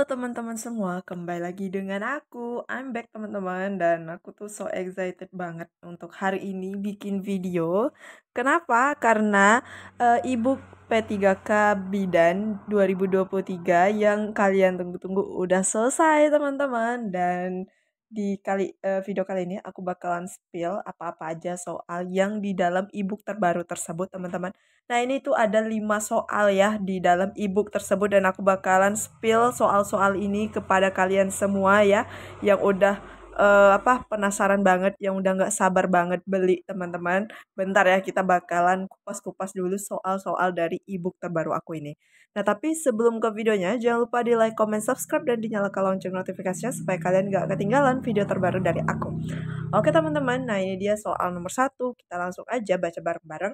teman-teman semua, kembali lagi dengan aku. I'm back teman-teman dan aku tuh so excited banget untuk hari ini bikin video. Kenapa? Karena ebook P3K Bidan 2023 yang kalian tunggu-tunggu udah selesai teman-teman. Dan di video kali ini aku bakalan spill apa-apa aja soal yang di dalam ebook terbaru tersebut teman-teman. Nah, ini tuh ada 5 soal ya di dalam ebook tersebut dan aku bakalan spill soal-soal ini kepada kalian semua ya yang udah penasaran banget, yang udah nggak sabar banget beli teman-teman. Bentar ya, kita bakalan kupas-kupas dulu soal-soal dari ebook terbaru aku ini. Nah, tapi sebelum ke videonya, jangan lupa di like, comment, subscribe, dan dinyalakan lonceng notifikasinya supaya kalian nggak ketinggalan video terbaru dari aku. Oke teman-teman, nah ini dia soal nomor 1. Kita langsung aja baca bareng-bareng.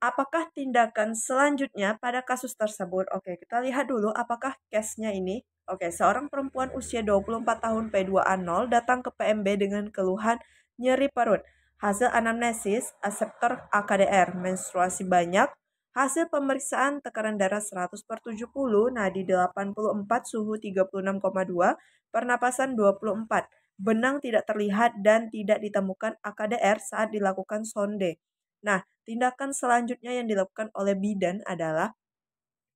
Apakah tindakan selanjutnya pada kasus tersebut? Oke, kita lihat dulu apakah case-nya ini. Oke, seorang perempuan usia 24 tahun P2A0 datang ke PMB dengan keluhan nyeri perut. Hasil anamnesis, aseptor AKDR, menstruasi banyak. Hasil pemeriksaan tekanan darah 100/70, nadi 84, suhu 36,2, pernapasan 24. Benang tidak terlihat dan tidak ditemukan AKDR saat dilakukan sonde. Nah, tindakan selanjutnya yang dilakukan oleh bidan adalah,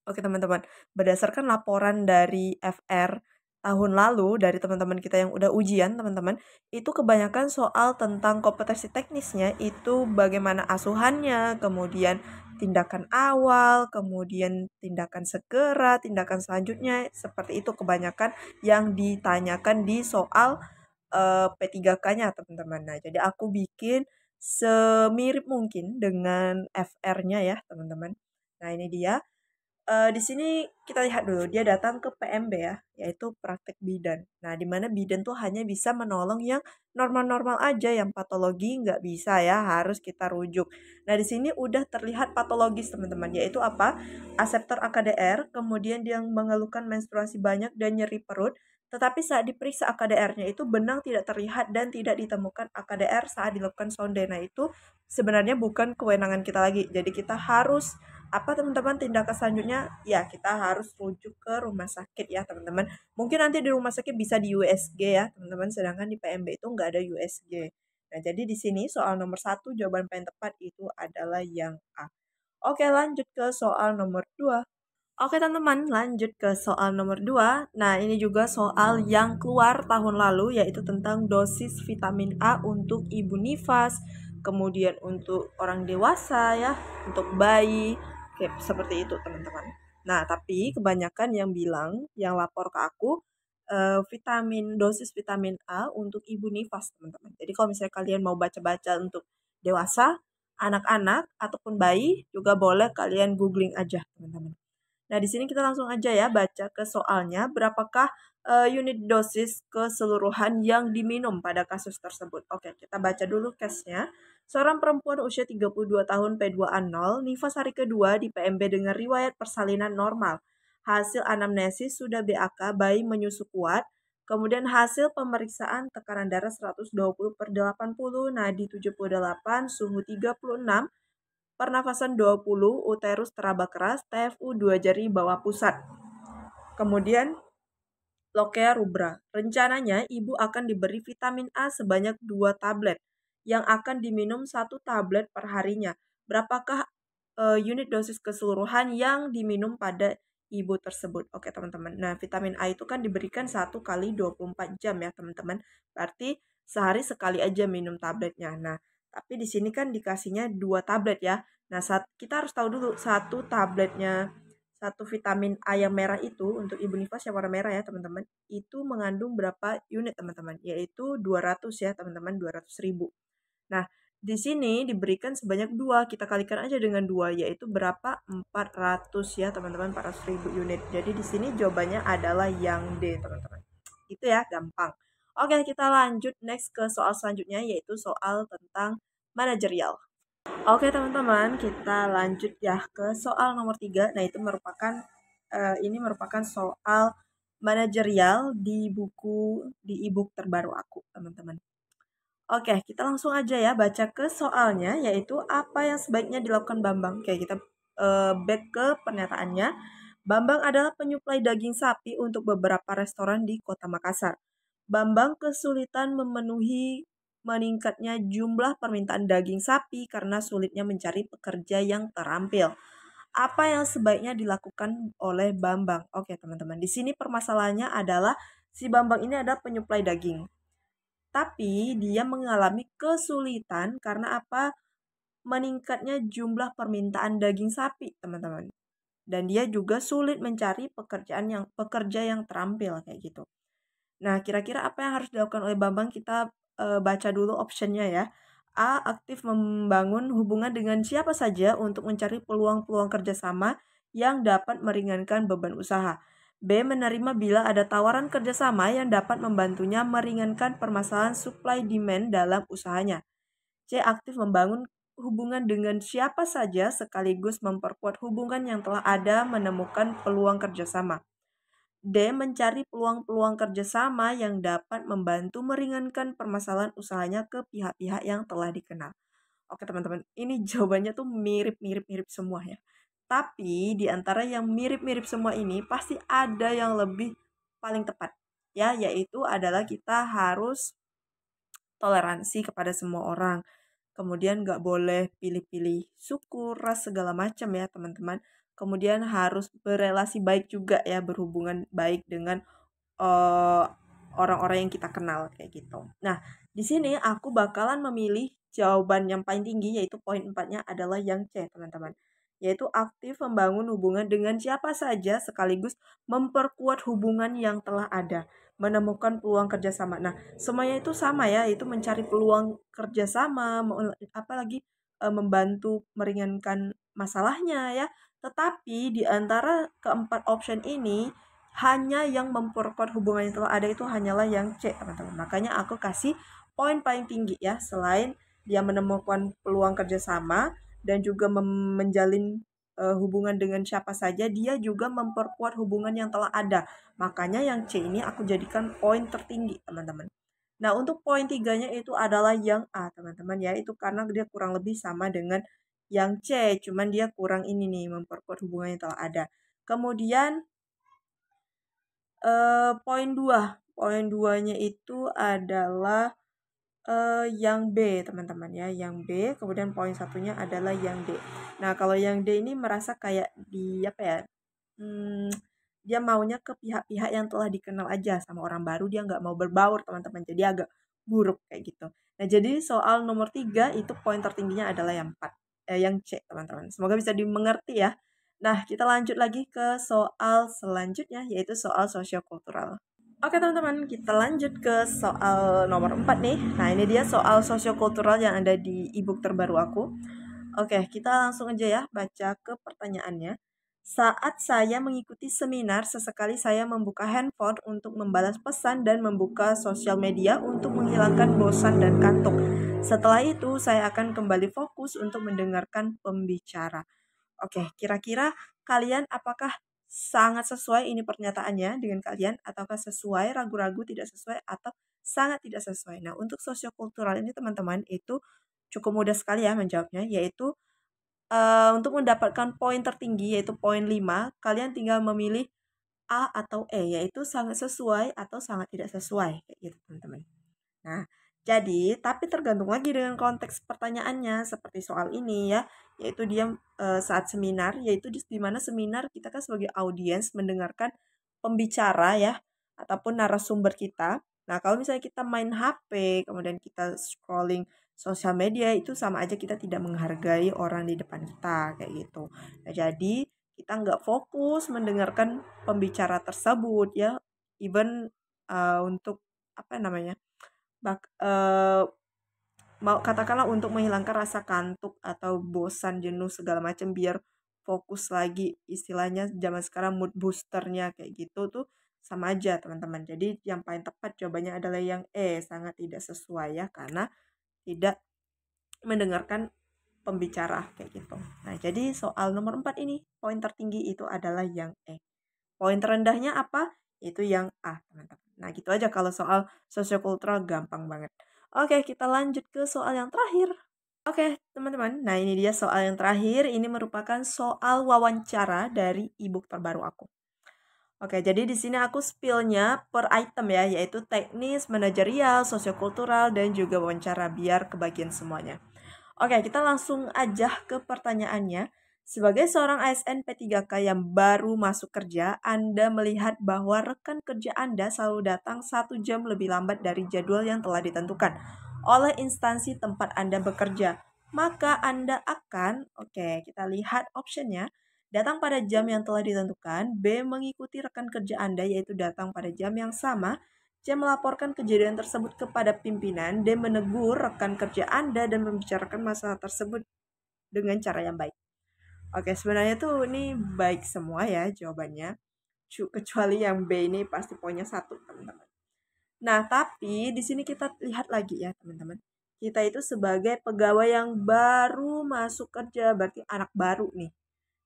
oke teman-teman, berdasarkan laporan dari FR tahun lalu dari teman-teman kita yang udah ujian teman-teman, itu kebanyakan soal tentang kompetensi teknisnya itu bagaimana asuhannya, kemudian tindakan awal, kemudian tindakan segera, tindakan selanjutnya, seperti itu kebanyakan yang ditanyakan di soal P3K-nya teman-teman. Nah, jadi aku bikin semirip mungkin dengan FR-nya ya teman-teman. Nah, ini dia. Di sini kita lihat dulu, dia datang ke PMB ya, yaitu praktek bidan. Nah, di mana bidan tuh hanya bisa menolong yang normal-normal aja, yang patologi nggak bisa ya, harus kita rujuk. Nah, di sini udah terlihat patologis teman-teman, yaitu apa? Aseptor AKDR, kemudian dia mengeluhkan menstruasi banyak dan nyeri perut, tetapi saat diperiksa AKDR-nya itu benang tidak terlihat dan tidak ditemukan AKDR saat dilakukan sonde. Nah, itu sebenarnya bukan kewenangan kita lagi. Jadi kita harus apa teman-teman tindakan selanjutnya? Ya, kita harus rujuk ke rumah sakit ya teman-teman. Mungkin nanti di rumah sakit bisa di USG ya teman-teman, sedangkan di PMB itu nggak ada USG. Nah, jadi di sini soal nomor 1 jawaban paling tepat itu adalah yang A. Oke, lanjut ke soal nomor 2. Oke teman-teman, lanjut ke soal nomor 2. Nah, ini juga soal yang keluar tahun lalu, yaitu tentang dosis vitamin A untuk ibu nifas, kemudian untuk orang dewasa ya, untuk bayi, kayak seperti itu teman-teman. Nah, tapi kebanyakan yang bilang, yang lapor ke aku, dosis vitamin A untuk ibu nifas teman-teman. Jadi kalau misalnya kalian mau baca-baca untuk dewasa, anak-anak, ataupun bayi, juga boleh kalian googling aja teman-teman. Nah, di sini kita langsung aja ya baca ke soalnya, berapakah unit dosis keseluruhan yang diminum pada kasus tersebut. Oke, kita baca dulu case-nya. Seorang perempuan usia 32 tahun P2A0, nifas hari kedua di PMB dengan riwayat persalinan normal. Hasil anamnesis sudah BAK, bayi menyusu kuat. Kemudian hasil pemeriksaan tekanan darah 120/80, nadi 78, suhu 36, pernafasan 20, uterus teraba keras, TFU 2 jari bawah pusat. Kemudian lokea rubra. Rencananya ibu akan diberi vitamin A sebanyak 2 tablet yang akan diminum 1 tablet per harinya. Berapakah unit dosis keseluruhan yang diminum pada ibu tersebut? Oke teman-teman. Nah, vitamin A itu kan diberikan 1 kali 24 jam ya teman-teman. Berarti sehari sekali aja minum tabletnya. Nah, tapi di sini kan dikasihnya 2 tablet ya. Nah, kita harus tahu dulu satu vitamin A yang merah itu untuk ibu nifas yang warna merah ya teman-teman, itu mengandung berapa unit teman-teman, yaitu 200 ya teman-teman, 200.000. Nah, di sini diberikan sebanyak 2, kita kalikan aja dengan 2, yaitu berapa? 400 ya teman-teman, 400.000 unit. Jadi di sini jawabannya adalah yang D teman-teman. Itu ya, gampang. Oke, kita lanjut next ke soal selanjutnya, yaitu soal tentang manajerial. Oke teman-teman, kita lanjut ya ke soal nomor 3. Nah, itu ini merupakan soal manajerial di e-book terbaru aku, teman-teman. Oke, kita langsung aja ya baca ke soalnya, yaitu apa yang sebaiknya dilakukan Bambang. Oke, kita back ke pernyataannya. Bambang adalah penyuplai daging sapi untuk beberapa restoran di Kota Makassar. Bambang kesulitan memenuhi meningkatnya jumlah permintaan daging sapi karena sulitnya mencari pekerja yang terampil. Apa yang sebaiknya dilakukan oleh Bambang? Oke, teman-teman. Di sini permasalahannya adalah si Bambang ini adalah penyuplai daging. Tapi dia mengalami kesulitan karena apa? Meningkatnya jumlah permintaan daging sapi, teman-teman. Dan dia juga sulit mencari pekerja yang terampil kayak gitu. Nah, kira-kira apa yang harus dilakukan oleh Bambang? Kita baca dulu optionnya ya. A. Aktif membangun hubungan dengan siapa saja untuk mencari peluang-peluang kerjasama yang dapat meringankan beban usaha. B. Menerima bila ada tawaran kerjasama yang dapat membantunya meringankan permasalahan supply demand dalam usahanya. C. Aktif membangun hubungan dengan siapa saja sekaligus memperkuat hubungan yang telah ada menemukan peluang kerjasama. D. Mencari peluang-peluang kerjasama yang dapat membantu meringankan permasalahan usahanya ke pihak-pihak yang telah dikenal. Oke teman-teman, ini jawabannya tuh mirip-mirip semua ya. Tapi di antara yang mirip-mirip semua ini pasti ada yang lebih paling tepat ya, yaitu adalah kita harus toleransi kepada semua orang. Kemudian nggak boleh pilih-pilih suku, ras, segala macam ya teman-teman. Kemudian harus berelasi baik juga ya, berhubungan baik dengan eh, orang-orang yang kita kenal kayak gitu. Nah, di sini aku bakalan memilih jawaban yang paling tinggi, yaitu poin 4-nya adalah yang C, teman-teman. Yaitu aktif membangun hubungan dengan siapa saja sekaligus memperkuat hubungan yang telah ada, menemukan peluang kerjasama. Nah, semuanya itu sama ya, itu mencari peluang kerjasama, apalagi membantu meringankan masalahnya ya. Tetapi di antara keempat option ini, hanya yang memperkuat hubungan yang telah ada itu hanyalah yang C, teman-teman. Makanya aku kasih poin paling tinggi ya, selain dia menemukan peluang kerjasama dan juga menjalin hubungan dengan siapa saja, dia juga memperkuat hubungan yang telah ada. Makanya yang C ini aku jadikan poin tertinggi, teman-teman. Nah, untuk poin tiganya itu adalah yang A, teman-teman ya. Itu karena dia kurang lebih sama dengan yang C, cuman dia kurang ini nih, memperkuat hubungan yang telah ada. Kemudian poin 2. Poin 2-nya itu adalah yang B, teman-teman ya. Yang B, kemudian poin satunya adalah yang D. Nah, kalau yang D ini merasa kayak di apa ya? Hmm, dia maunya ke pihak-pihak yang telah dikenal aja, sama orang baru dia nggak mau berbaur, teman-teman. Jadi agak buruk kayak gitu. Nah, jadi soal nomor 3 itu poin tertingginya adalah yang 4. Yang C, teman-teman. Semoga bisa dimengerti ya. Nah, kita lanjut lagi ke soal selanjutnya, yaitu soal sosiokultural. Oke teman-teman, kita lanjut ke soal nomor 4 nih. Nah, ini dia soal sosiokultural yang ada di ebook terbaru aku. Oke, kita langsung aja ya baca ke pertanyaannya. Saat saya mengikuti seminar, sesekali saya membuka handphone untuk membalas pesan dan membuka sosial media untuk menghilangkan bosan dan kantuk. Setelah itu, saya akan kembali fokus untuk mendengarkan pembicara. Oke, kira-kira kalian apakah sangat sesuai ini pernyataannya dengan kalian, ataukah sesuai, ragu-ragu, tidak sesuai, atau sangat tidak sesuai? Nah, untuk sosiokultural ini teman-teman itu cukup mudah sekali ya menjawabnya, yaitu untuk mendapatkan poin tertinggi yaitu poin 5, kalian tinggal memilih A atau E, yaitu sangat sesuai atau sangat tidak sesuai kayak gitu, teman-teman. Nah, jadi tapi tergantung lagi dengan konteks pertanyaannya seperti soal ini ya, yaitu dia saat seminar, yaitu di mana seminar kita kan sebagai audiens mendengarkan pembicara ya ataupun narasumber kita. Nah, kalau misalnya kita main HP, kemudian kita scrolling sosial media, itu sama aja kita tidak menghargai orang di depan kita kayak gitu. Nah, jadi kita nggak fokus mendengarkan pembicara tersebut ya, even untuk apa namanya, mau katakanlah untuk menghilangkan rasa kantuk atau bosan, jenuh segala macam biar fokus lagi, istilahnya zaman sekarang mood boosternya kayak gitu tuh sama aja teman-teman. Jadi yang paling tepat jawabannya adalah yang E, sangat tidak sesuai ya, karena tidak mendengarkan pembicara kayak gitu. Nah, jadi soal nomor 4 ini poin tertinggi itu adalah yang E. Poin terendahnya apa? Itu yang A, teman-teman. Nah, gitu aja kalau soal sosiokultural gampang banget. Oke, kita lanjut ke soal yang terakhir. Oke, teman-teman. Nah, ini dia soal yang terakhir. Ini merupakan soal wawancara dari e-book terbaru aku. Oke, jadi di sini aku spill-nya per item ya, yaitu teknis, manajerial, sosiokultural, dan juga wawancara biar kebagian semuanya. Oke, kita langsung aja ke pertanyaannya. Sebagai seorang ASN P3K yang baru masuk kerja, Anda melihat bahwa rekan kerja Anda selalu datang 1 jam lebih lambat dari jadwal yang telah ditentukan oleh instansi tempat Anda bekerja. Maka Anda akan, oke, kita lihat optionnya, datang pada jam yang telah ditentukan, B, mengikuti rekan kerja Anda yaitu datang pada jam yang sama, C, melaporkan kejadian tersebut kepada pimpinan, D, menegur rekan kerja Anda dan membicarakan masalah tersebut dengan cara yang baik. Oke, sebenarnya tuh ini baik semua ya jawabannya. Kecuali yang B ini pasti poinnya 1, teman-teman. Nah, tapi di sini kita lihat lagi ya, teman-teman. Kita itu sebagai pegawai yang baru masuk kerja, berarti anak baru nih.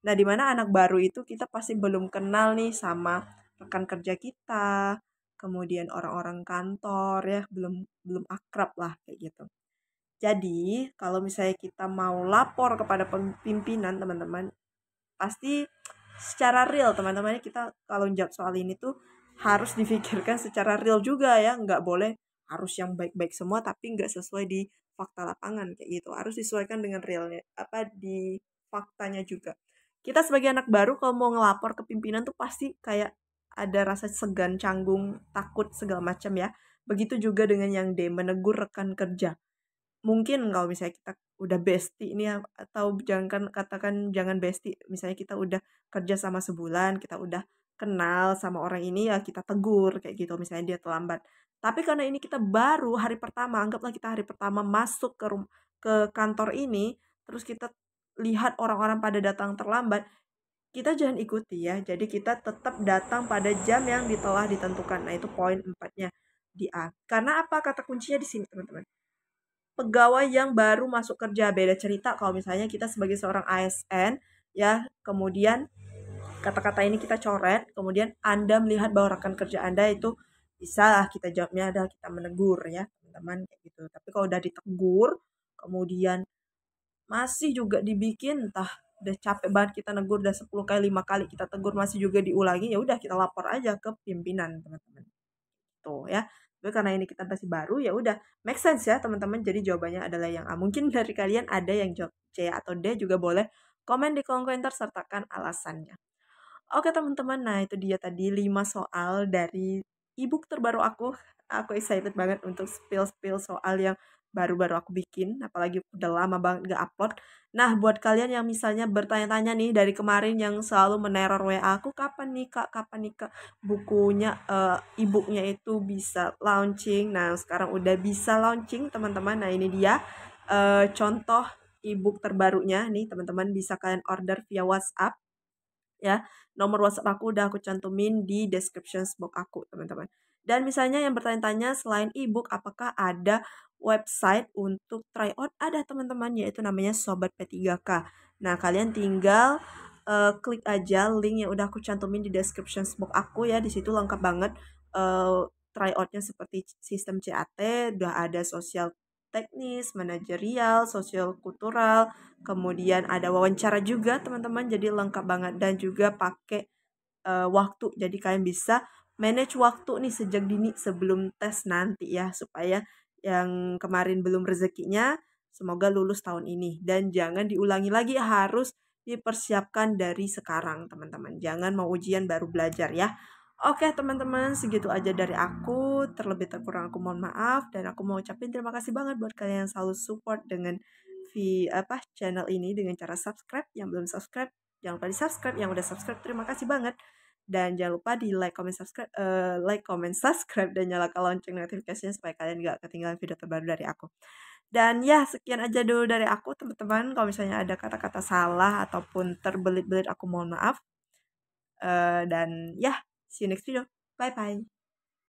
Nah, di mana anak baru itu kita pasti belum kenal nih sama rekan kerja kita, kemudian orang-orang kantor ya, belum belum akrab lah kayak gitu. Jadi, kalau misalnya kita mau lapor kepada pimpinan, teman-teman, pasti secara real, teman-teman, kita kalau jawab soal ini tuh harus difikirkan secara real juga ya, nggak boleh harus yang baik-baik semua tapi nggak sesuai di fakta lapangan kayak gitu. Harus disesuaikan dengan realnya, apa di faktanya juga. Kita sebagai anak baru kalau mau ngelapor ke pimpinan tuh pasti kayak ada rasa segan, canggung, takut segala macam ya. Begitu juga dengan yang D, menegur rekan kerja. Mungkin kalau misalnya kita udah bestie ini ya, atau jangan katakan jangan bestie, misalnya kita udah kerja sama sebulan, kita udah kenal sama orang ini ya kita tegur kayak gitu misalnya dia terlambat. Tapi karena ini kita baru hari pertama, anggaplah kita hari pertama masuk ke kantor ini, terus kita lihat orang-orang pada datang terlambat, kita jangan ikuti ya. Jadi kita tetap datang pada jam yang telah ditentukan. Nah, itu poin 4-nya di A. Karena apa? Kata kuncinya di sini, teman-teman. Pegawai yang baru masuk kerja, beda cerita kalau misalnya kita sebagai seorang ASN ya, kemudian kata-kata ini kita coret, kemudian Anda melihat bahwa rekan kerja Anda itu bisa lah kita jawabnya adalah kita menegur ya teman-teman kayak gitu. Tapi kalau udah ditegur kemudian masih juga dibikin, entah udah capek banget kita negur udah 10 kali 5 kali kita tegur masih juga diulangi, ya udah kita lapor aja ke pimpinan teman-teman tuh ya. Tapi karena ini kita masih baru ya udah make sense ya teman-teman. Jadi jawabannya adalah yang A. Mungkin dari kalian ada yang jawab C atau D, juga boleh komen di kolom komentar sertakan alasannya. Oke teman-teman, nah itu dia tadi 5 soal dari ebook terbaru aku. Aku excited banget untuk spill-spill soal yang baru-baru aku bikin, apalagi udah lama banget gak upload. Nah, buat kalian yang misalnya bertanya-tanya nih dari kemarin yang selalu meneror WA aku, kapan nih kak bukunya, e-booknya itu bisa launching. Nah, sekarang udah bisa launching teman-teman. Nah, ini dia contoh e-book terbarunya nih teman-teman, bisa kalian order via WhatsApp ya. Nomor WhatsApp aku udah aku cantumin di description box aku, teman-teman. Dan misalnya yang bertanya-tanya selain ebook apakah ada website untuk try out? Ada, teman-teman, yaitu namanya Sobat P3K. Nah, kalian tinggal klik aja link yang udah aku cantumin di description box aku ya. Di situ lengkap banget try outnya seperti sistem CAT, udah ada sosial teknis, manajerial, sosial kultural, kemudian ada wawancara juga teman-teman, jadi lengkap banget dan juga pakai waktu. Jadi kalian bisa manage waktu nih sejak dini sebelum tes nanti ya, supaya yang kemarin belum rezekinya semoga lulus tahun ini dan jangan diulangi lagi, harus dipersiapkan dari sekarang teman-teman. Jangan mau ujian baru belajar ya. Oke teman-teman, segitu aja dari aku. Terlebih terkurang aku mohon maaf dan aku mau ucapin terima kasih banget buat kalian yang selalu support dengan channel ini dengan cara subscribe. Yang belum subscribe jangan lupa di subscribe, yang udah subscribe terima kasih banget. Dan jangan lupa di like, comment, subscribe dan nyalakan lonceng notifikasinya supaya kalian gak ketinggalan video terbaru dari aku. Dan ya, sekian aja dulu dari aku teman-teman. Kalau misalnya ada kata-kata salah ataupun terbelit-belit aku mohon maaf. Dan ya, see you next video. Bye bye.